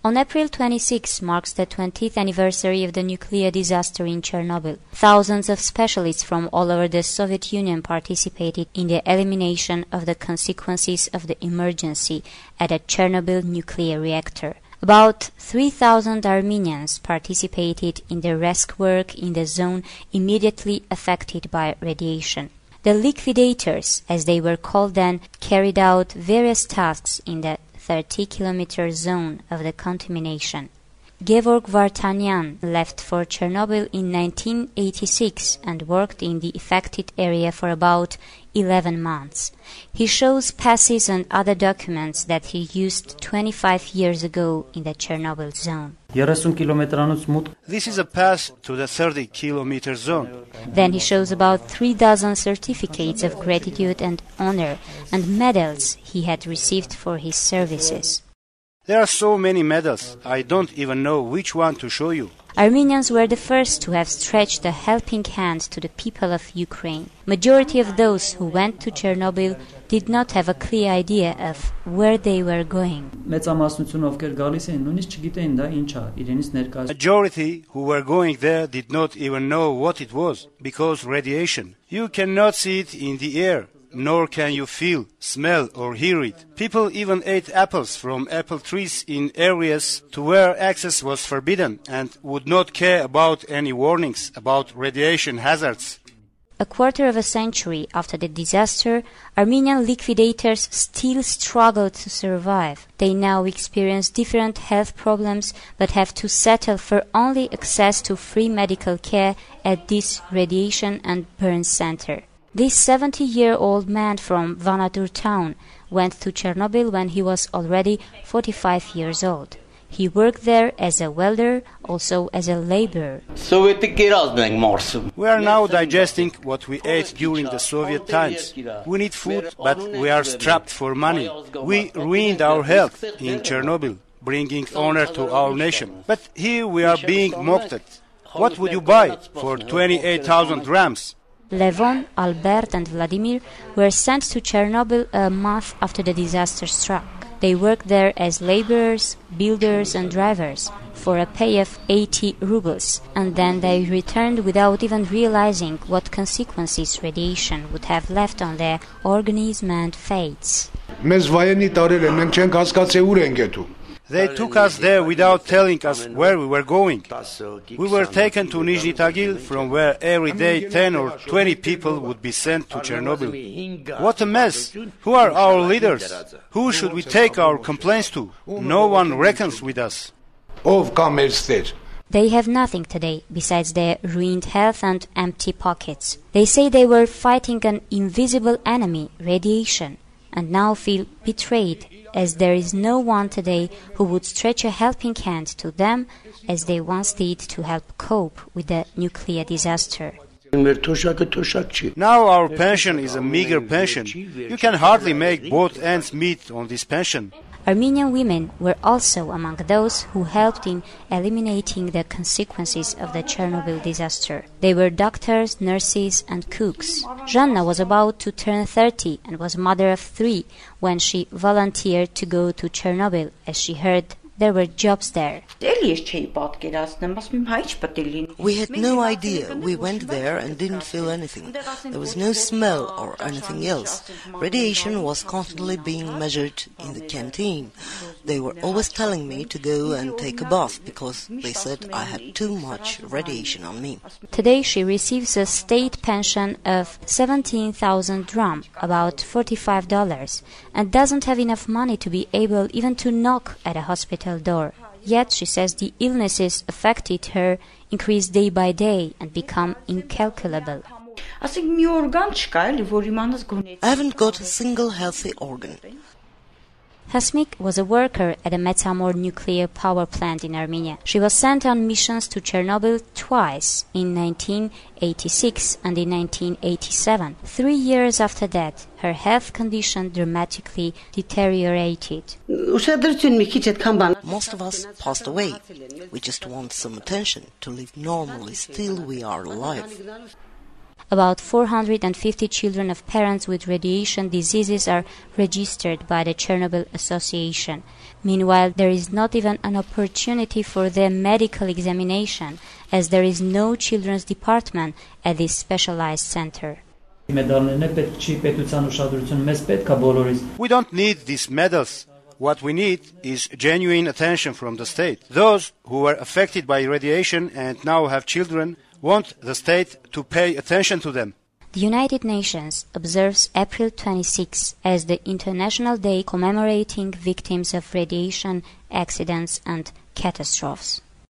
On April 26 marks the 20th anniversary of the nuclear disaster in Chernobyl. Thousands of specialists from all over the Soviet Union participated in the elimination of the consequences of the emergency at a Chernobyl nuclear reactor. About 3,000 Armenians participated in the rescue work in the zone immediately affected by radiation. The liquidators, as they were called then, carried out various tasks in the 30-kilometer zone of the contamination. Georg Vartanyan left for Chernobyl in 1986 and worked in the affected area for about 11 months. He shows passes and other documents that he used 25 years ago in the Chernobyl zone. This is a pass to the 30-kilometer zone. Then he shows about 3,000 certificates of gratitude and honor and medals he had received for his services. There are so many medals, I don't even know which one to show you. Armenians were the first to have stretched a helping hand to the people of Ukraine. Majority of those who went to Chernobyl did not have a clear idea of where they were going. Majority who were going there did not even know what it was, because radiation. You cannot see it in the air, nor can you feel, smell or hear it. People even ate apples from apple trees in areas to where access was forbidden and would not care about any warnings about radiation hazards. A quarter of a century after the disaster, Armenian liquidators still struggle to survive. They now experience different health problems but have to settle for only access to free medical care at this radiation and burn center. This 70-year-old man from Vanadur town went to Chernobyl when he was already 45 years old. He worked there as a welder, also as a laborer. We are now digesting what we ate during the Soviet times. We need food, but we are strapped for money. We ruined our health in Chernobyl, bringing honor to our nation. But here we are being mocked at. What would you buy for 28,000 drams? Levon, Albert and Vladimir were sent to Chernobyl a month after the disaster struck. They worked there as laborers, builders and drivers for a pay of 80 rubles, and then they returned without even realizing what consequences radiation would have left on their organism and fates. They took us there without telling us where we were going. We were taken to Nizhny Tagil, from where every day 10 or 20 people would be sent to Chernobyl. What a mess! Who are our leaders? Who should we take our complaints to? No one reckons with us. They have nothing today besides their ruined health and empty pockets. They say they were fighting an invisible enemy, radiation, and now feel betrayed, as there is no one today who would stretch a helping hand to them as they once did to help cope with the nuclear disaster. Now our pension is a meager pension. You can hardly make both ends meet on this pension. Armenian women were also among those who helped in eliminating the consequences of the Chernobyl disaster. They were doctors, nurses and cooks. Zhanna was about to turn 30 and was mother of 3 when she volunteered to go to Chernobyl as she heard there were jobs there. We had no idea. We went there and didn't feel anything. There was no smell or anything else. Radiation was constantly being measured in the canteen. They were always telling me to go and take a bath because they said I had too much radiation on me. Today she receives a state pension of 17,000 dram, about $45, and doesn't have enough money to be able even to knock at a hospital door. Yet, she says, the illnesses affected her increase day by day and become incalculable. I haven't got a single healthy organ. Hasmik was a worker at a Metamor nuclear power plant in Armenia. She was sent on missions to Chernobyl twice, in 1986 and in 1987. 3 years after that, her health condition dramatically deteriorated. Most of us passed away. We just want some attention to live normally. Still we are alive. About 450 children of parents with radiation diseases are registered by the Chernobyl Association. Meanwhile, there is not even an opportunity for the medical examination, as there is no children's department at this specialized center. We don't need these medals. What we need is genuine attention from the state. Those who were affected by radiation and now have children want the state to pay attention to them. The United Nations observes April 26 as the International Day commemorating victims of radiation accidents and catastrophes.